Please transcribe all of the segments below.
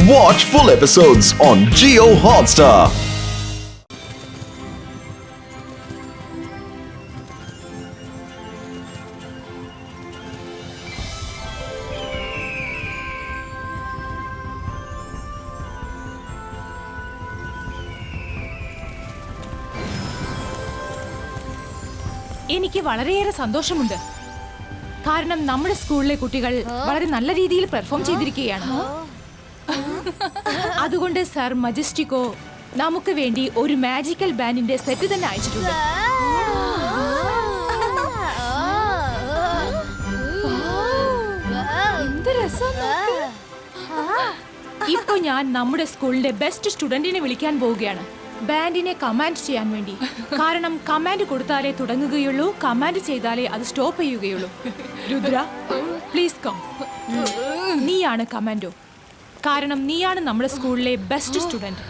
Watch full episodes on Jio Hotstar. എനിക്ക് വളരെയേറെ സന്തോഷമുണ്ട്. കാരണം നമ്മുടെ സ്കൂളിലെ കുട്ടികൾ വളരെ നല്ല രീതിയിൽ പെർഫോം ചെയ്തിരിക്കുകയാണ്. അതുകൊണ്ട് സർ മജസ്റ്റിക്കോ നമുക്ക് വേണ്ടി ഒരു മാജിക്കൽ ബാൻഡിന്റെ സെറ്റ് തന്നെ അയച്ചിട്ടുണ്ട്. ഇപ്പൊ ഞാൻ നമ്മുടെ സ്കൂളിന്റെ ബെസ്റ്റ് സ്റ്റുഡന്റിനെ വിളിക്കാൻ പോവുകയാണ്, ബാൻഡിനെ കമാൻഡ് ചെയ്യാൻ വേണ്ടി. കാരണം കമാൻഡ് കൊടുത്താലേ തുടങ്ങുകയുള്ളൂ, കമാൻഡ് ചെയ്താലേ അത് സ്റ്റോപ്പ് ചെയ്യുകയുള്ളൂ. Rudra, please come. നീയാണ് കമാൻഡോ, കാരണം നീയാണ് നമ്മുടെ സ്കൂളിലെ ബെസ്റ്റ് സ്റ്റുഡന്റ്.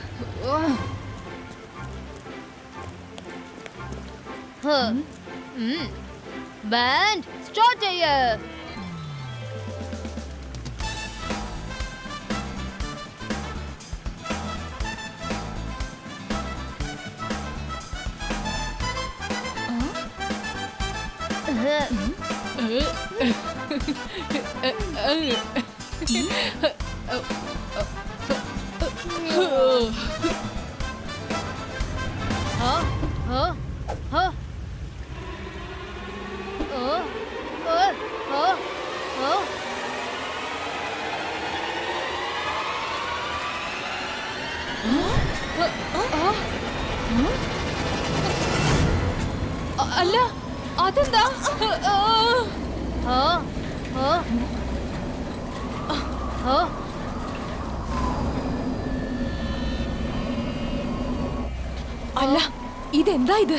ബാൻഡ് സ്റ്റാർട്ട് ചെയ്യ്. അല്ല, അതെന്താ? അല്ല, ഇതെന്താ ഇത്?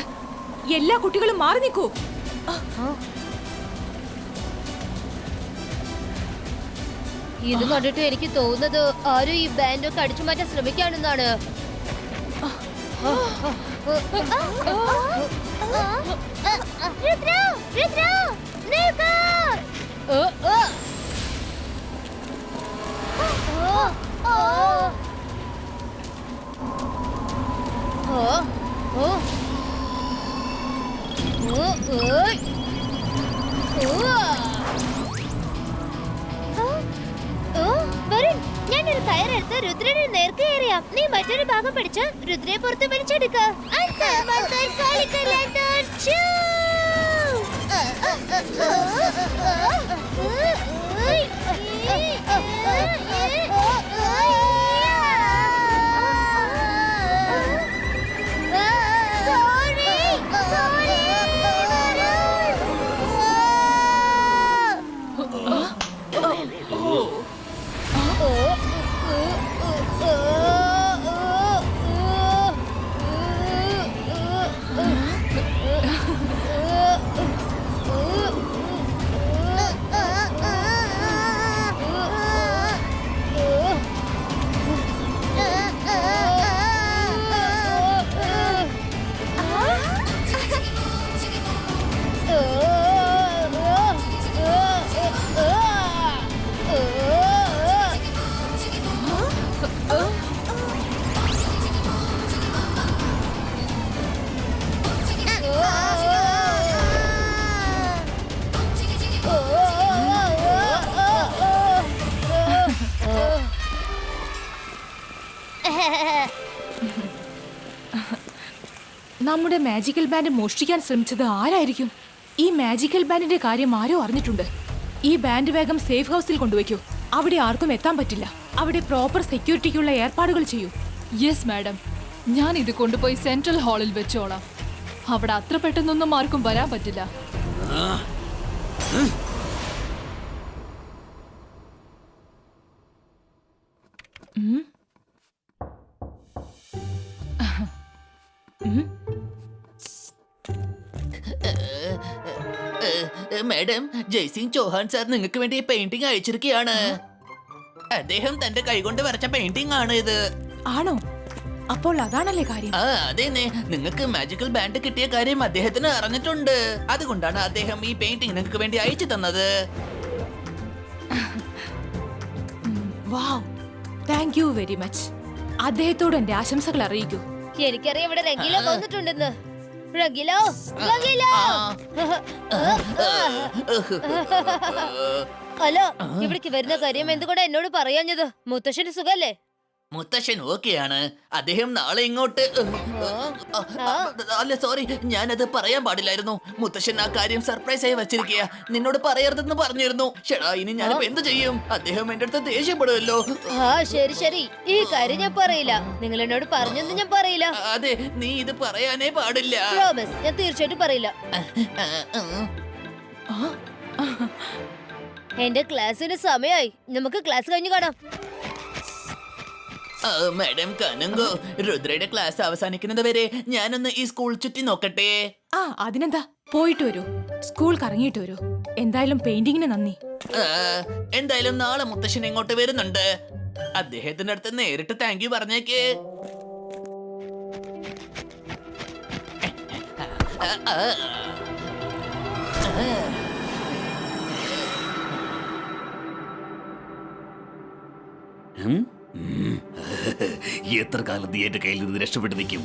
എല്ലാ കുട്ടികളും മാറി നിൽക്കൂ. ഇത് കണ്ടിട്ട് എനിക്ക് തോന്നുന്നത് ആരും ഈ ബാൻഡൊക്കെ അടിച്ചു മാറ്റാൻ ശ്രമിക്കാണെന്നാണ്. ഞാനൊരു കയറെടുത്ത് രുദ്രനെ നേർക്ക് എറിയാം. നീ മറ്റൊരു ഭാഗം പിടിച്ച് രുദ്രയെ പുറത്ത് വലിച്ചെടുക്ക. നമ്മുടെ മാജിക്കൽ ബാൻഡ് മോഷ്ടിക്കാൻ ശ്രമിച്ചത് ആരായിരിക്കും? ഈ മാജിക്കൽ ബാൻഡിന്റെ കാര്യം ആരോ അറിഞ്ഞിട്ടുണ്ട്. ഈ ബാൻഡ് വേഗം സേഫ് ഹൗസിൽ കൊണ്ടുവയ്ക്കൂ. അവിടെ ആർക്കും എത്താൻ പറ്റില്ല. അവിടെ പ്രോപ്പർ സെക്യൂരിറ്റിക്കുള്ള ഏർപ്പാടുകൾ ചെയ്യൂ. യെസ് മാഡം, ഞാൻ ഇത് കൊണ്ടുപോയി സെൻട്രൽ ഹാളിൽ വെച്ചോളാം. അവിടെ അത്ര പെട്ടെന്നൊന്നും ആർക്കും വരാൻ പറ്റില്ല. മാഡം, ജയ്സിംഗ് ചൗഹാൻ സാർ നിങ്ങൾക്ക് വേണ്ടി പെയിന്റിംഗ് അയച്ചിരിക്കുകയാണ്. അദ്ദേഹം തന്റെ കൈകൊണ്ട് വരച്ച പെയിന്റിംഗ് ആണ് ഇത്. ആണോ? അപ്പോൾ അതാണല്ലേ കാര്യം. അതെന്നെ, നിങ്ങൾക്ക് മാജിക്കൽ ബാൻഡ് കിട്ടിയ കാര്യം അദ്ദേഹത്തിന് അറിഞ്ഞിട്ടുണ്ട്. അതുകൊണ്ടാണ് അദ്ദേഹം ഈ പെയിന്റിംഗ് നിങ്ങൾക്ക് വേണ്ടി അയച്ചു തന്നത്. വാവ്, താങ്ക് യു വെരി മച്ച്. അദ്ദേഹത്തോട് എന്റെ ആശംസകൾ അറിയിക്കൂ. എനിക്കറിയാം ഇവിടെ രംഗീല വന്നിട്ടുണ്ടെന്ന്. രംഗീലോ, രംഗീലോ. ഹലോ, ഇവിടേക്ക് വരുന്ന കാര്യം എന്തുകൊണ്ട് എന്നോട് പറയാഞ്ഞത്? മുത്തശ്ശന് സുഖല്ലേ? മുത്തശ്ശൻ ഓക്കെയാണ്. അദ്ദേഹം നാളെ ഇങ്ങോട്ട് അല്ല സോറി, ഞാനത് പറയാൻ പാടില്ലായിരുന്നു. മുത്തശ്ശൻ ആ കാര്യം സർപ്രൈസ് ആയി വെച്ചിരിക്കുക. നിന്നോട് പറയരുതെന്ന് പറഞ്ഞിരുന്നു. ഷെടാ, ഇനി ഞാനിപ്പോ എന്ത് ചെയ്യും? അദ്ദേഹം എന്റെ അടുത്ത് ദേഷ്യപ്പെടുമല്ലോ. ശരി ശരി, ഈ കാര്യം ഞാൻ പറയില്ല. നിങ്ങൾ എന്നോട് പറഞ്ഞെന്ന് ഞാൻ പറയില്ല. അതെ, നീ ഇത് പറയാനേ പാടില്ല. പ്രോമിസ്, ഞാൻ തീർച്ചയായിട്ടും പറയില്ല. എന്റെ ക്ലാസ്സിന് സമയമായി. നമുക്ക് ക്ലാസ് കഴിഞ്ഞ് കാണാം. മാഡം കനങ്കോ, രുദ്രയുടെ ക്ലാസ് അവസാനിക്കുന്നത് വരെ ഞാനൊന്ന് ഈ സ്കൂൾ ചുറ്റി നോക്കട്ടെ. അതിനെന്താ, പോയിട്ട് വരൂ. സ്കൂൾ കറങ്ങിയിട്ട് വരൂ. എന്തായാലും പെയിന്റിങ്ങിന് നന്ദി. എന്തായാലും നാളെ മുത്തശ്ശൻ ഇങ്ങോട്ട് വരുന്നുണ്ട്. അദ്ദേഹത്തിന്റെ അടുത്ത് നേരിട്ട് താങ്ക് യു പറഞ്ഞേക്ക്. എത്ര കാലം നീ എന്റെ കയ്യിൽ നിന്ന് രക്ഷപ്പെട്ട് നിൽക്കും?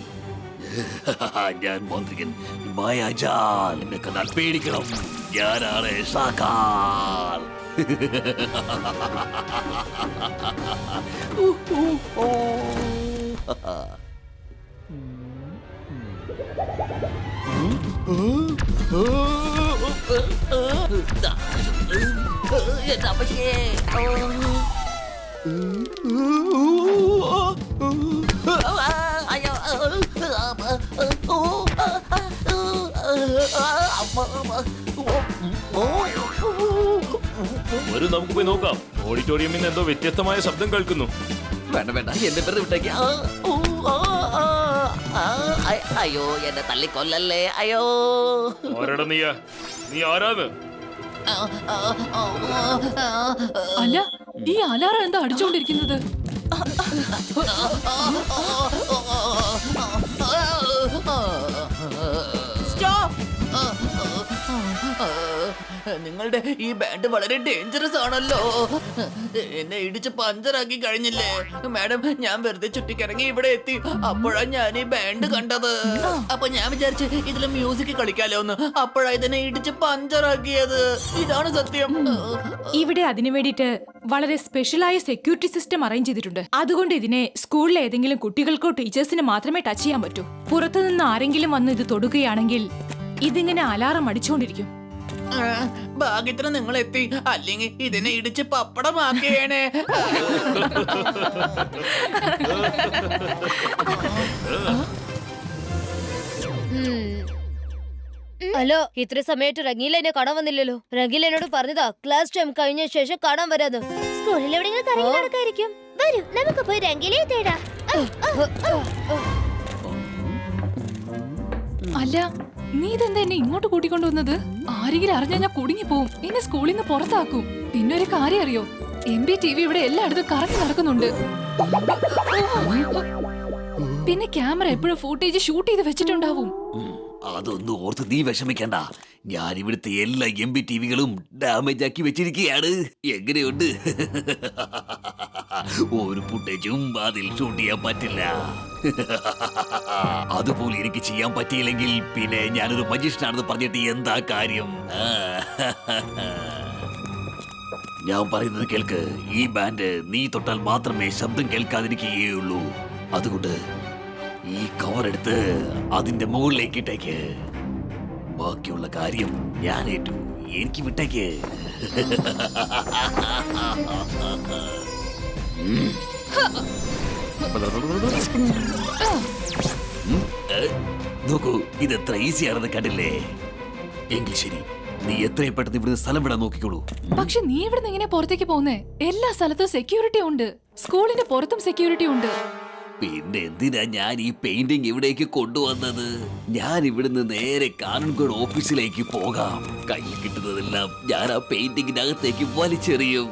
ഞാൻ മാന്ത്രികൻ മായാജാൽ. എന്നെ കണ്ടാൽ പേടിക്കണം. ഞാനാണ് ഷാക്കാൽ. വരൂ, നമുക്ക് പോയി നോക്കാം. ഓഡിറ്റോറിയമിൽ നിന്ന് എന്തോ വ്യത്യസ്തമായ ശബ്ദം കേൾക്കുന്നു. വേണ്ട വേണ്ട, എന്റെ പേര് വിട്ടേക്ക്. അയ്യോ, എന്നെ തള്ളിക്കൊല്ലല്ലേ. അയ്യോ, ആരാടാ നീ? നീ ആരാന്ന്? അല്ല, ഈ അലാറം എന്താ അടിച്ചുകൊണ്ടിരിക്കുന്നത്? നിങ്ങളുടെ ഈ ബാൻഡ് വളരെ ഡേഞ്ചറസ് ആണല്ലോ. എന്നെ ഇടിച്ച് പഞ്ചറാക്കി കഴിഞ്ഞില്ലേ മാഡം? ഞാൻ വെറുതെ ചുറ്റിക്കിറങ്ങി ഇവിടെ എത്തി. അപ്പോഴാണ് ഞാൻ ഈ ബാൻഡ് കണ്ടത്. അപ്പൊ ഞാൻ വിചാരിച്ച് ഇതിൽ മ്യൂസിക് കളിക്കാലോ എന്ന്. അപ്പോഴാ ഇതിനെ ഇടിച്ച് പഞ്ചറാക്കിയത്. ഇതാണ് സത്യം. ഇവിടെ അതിനു വേണ്ടിയിട്ട് വളരെ സ്പെഷ്യലായ സെക്യൂരിറ്റി സിസ്റ്റം അറേഞ്ച് ചെയ്തിട്ടുണ്ട്. അതുകൊണ്ട് ഇതിനെ സ്കൂളിലെ ഏതെങ്കിലും കുട്ടികൾക്കോ ടീച്ചേഴ്സിന് മാത്രമേ ടച്ച് ചെയ്യാൻ പറ്റൂ. പുറത്തുനിന്ന് ആരെങ്കിലും വന്ന് ഇത് തൊടുകയാണെങ്കിൽ ഇതിങ്ങനെ അലാറം അടിച്ചുകൊണ്ടിരിക്കും. ഭാഗ്യത്തിന് നിങ്ങൾ എത്തി, അല്ലെങ്കിൽ ഇതിനെ ഇടിച്ച് പപ്പടമാക്കിയേനെ. ഹലോ, ഇത്ര സമയത്ത് റംഗീല എന്നെ കാണാൻ വന്നില്ലല്ലോ. റംഗീല എന്നോട് പറഞ്ഞതാ ക്ലാസ് ടൈം കഴിഞ്ഞ ശേഷം കാണാൻ വരാന്ന്. സ്കൂളിൽ എവിടെയെങ്കിലും കറങ്ങി നടക്കായിരിക്കും. വരൂ, നമുക്ക് പോയി റംഗീലയെ തേടാം. അല്ല, നീ ഇതെന്താ എന്നെ ഇങ്ങോട്ട് കൂട്ടിക്കൊണ്ടുവന്നത്? ആരെങ്കിലും അറിഞ്ഞാൽ ഞാൻ കുടുങ്ങി പോവും. എന്നെ സ്കൂളിൽ നിന്ന് പുറത്താക്കും. പിന്നെ ഒരു കാര്യം അറിയോ, MBTV ഇവിടെ എല്ലായിടത്തും കറങ്ങി നടക്കുന്നുണ്ട്. പിന്നെ ക്യാമറ എപ്പോഴും ഫൂട്ടേജ് ഷൂട്ട് ചെയ്ത് വെച്ചിട്ടുണ്ടാവും. അതൊന്നും ഓർത്ത് നീ വിഷമിക്കണ്ട. ഞാൻ ഇവിടുത്തെ എല്ലാ MBTVകളും ഡാമേജ് ആക്കി വെച്ചിരിക്കുകയാണ്. എങ്ങനെയുണ്ട്? ഒരു ഫുട്ടേജും അതിൽ ഷൂട്ട് ചെയ്യാൻ പറ്റില്ല. അതുപോലെ എനിക്ക് ചെയ്യാൻ പറ്റിയില്ലെങ്കിൽ പിന്നെ ഞാനൊരു മജീഷ്യനാണെന്ന് പറഞ്ഞിട്ട് എന്താ കാര്യം? ഞാൻ പറയുന്നത് കേൾക്ക്. ഈ ബാൻഡ് നീ തൊട്ടാൽ മാത്രമേ ശബ്ദം കേൾക്കാതിരിക്കുകയുള്ളൂ. അതുകൊണ്ട് ഈ കവർ എടുത്ത് അതിന്റെ മുകളിലേക്ക് ഇട്ടേക്ക്. ബാക്കിയുള്ള കാര്യം ഞാൻ ഏറ്റു. എനിക്ക് വിട്ടേക്ക്. നോക്കൂ, ഇത് എത്ര ഈസിയാണെന്ന് കണ്ടില്ലേ? എങ്കിൽ ശരി, നീ എത്രയും പെട്ടെന്ന് ഇവിടുന്ന് സ്ഥലം വിടാൻ നോക്കിക്കോളൂ. പക്ഷെ നീ ഇവിടുന്ന് എങ്ങനെ പുറത്തേക്ക് പോകുന്നേ? എല്ലാ സ്ഥലത്തും സെക്യൂരിറ്റി ഉണ്ട്. സ്കൂളിന്റെ പുറത്തും സെക്യൂരിറ്റി ഉണ്ട്. പിന്നെ എന്തിനാ ഞാൻ ഈ പെയിന്റിംഗ് ഇവിടേക്ക് കൊണ്ടുവന്നത്? ഞാൻ ഇവിടുന്ന് നേരെ കാനൻകോട് ഓഫീസിലേക്ക് പോകാം. കയ്യിൽ കിട്ടുന്നതെല്ലാം ഞാൻ ആ പെയിന്റിങ്ങിനകത്തേക്ക് വലിച്ചെറിയും.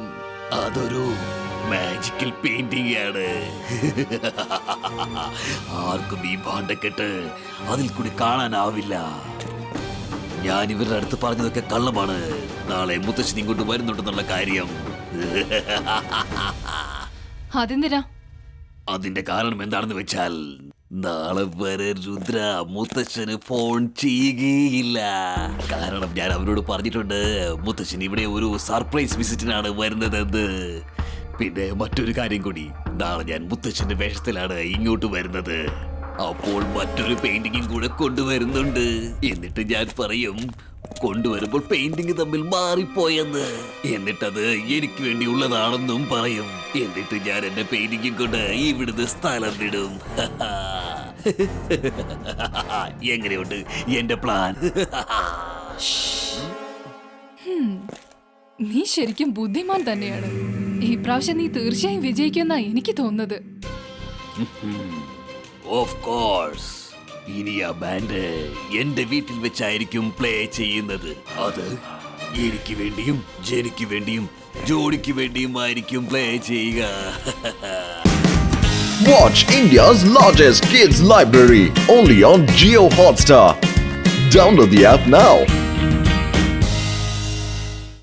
അതൊരു മാജിക്കൽ പെയിന്റിംഗ് ആണ്. ആർക്കും ഈ ഭാണ്ഡക്കെട്ട് അതിൽ കൂടി കാണാനാവില്ല. ഞാൻ ഇവരുടെ അടുത്ത് പറഞ്ഞതൊക്കെ കള്ളമാണ്. നാളെ മുത്തശ്ശൻ ഇങ്ങോട്ട് വരുന്നുണ്ടെന്നുള്ള കാര്യം. അതെന്തിനാ? അതിന്റെ കാരണം എന്താണെന്ന് വെച്ചാൽ നാളെ വരെ രുദ്ര മുത്തശ്ശന് ഫോൺ ചെയ്യുകയില്ല. കാരണം ഞാൻ അവരോട് പറഞ്ഞിട്ടുണ്ട് മുത്തശ്ശൻ ഇവിടെ ഒരു സർപ്രൈസ് വിസിറ്റിനാണ് വരുന്നതെന്ന്. പിന്നെ മറ്റൊരു കാര്യം കൂടി, നാളെ ഞാൻ മുത്തശ്ശന്റെ വേഷത്തിലാണ് ഇങ്ങോട്ട് വരുന്നത്. അപ്പോൾ മറ്റൊരു പെയിന്റിങ്ങും കൂടെ കൊണ്ടുവരുന്നുണ്ട്. എന്നിട്ട് ഞാൻ പറയും കൊണ്ടുവരുമ്പോൾ പെയിന്റിങ് തമ്മിൽ മാറിപ്പോയെന്ന്. എന്നിട്ടത് എനിക്ക് വേണ്ടിയുള്ളതാണെന്നും പറയും. എന്നിട്ട് ഞാൻ എന്റെ പെയിന്റിങ്ങും കൊണ്ട് ഇവിടുന്ന് സ്ഥലം വിടും. എങ്ങനെയുണ്ട് എന്റെ പ്ലാൻ? നീ ശരിക്കും ബുദ്ധിമാൻ തന്നെയാണ്. ഈ പ്രാവശ്യം നീ തീർച്ചയായും വിജയിക്കുമെന്നാ എനിക്ക് തോന്നുന്നത്. Of course. ഇനി ആ ബാൻഡ് എന്റെ വീട്ടിൽ വെച്ചായിരിക്കും പ്ലേ ചെയ്യുന്നത്. അത് എനിക്ക് വേണ്ടിയും ജെനിക്ക് വേണ്ടിയും ജോഡിക്ക് വേണ്ടിയുമായിരിക്കും പ്ലേ ചെയ്യുക. Watch India's largest kids library only on Jio Hotstar. Download the app now.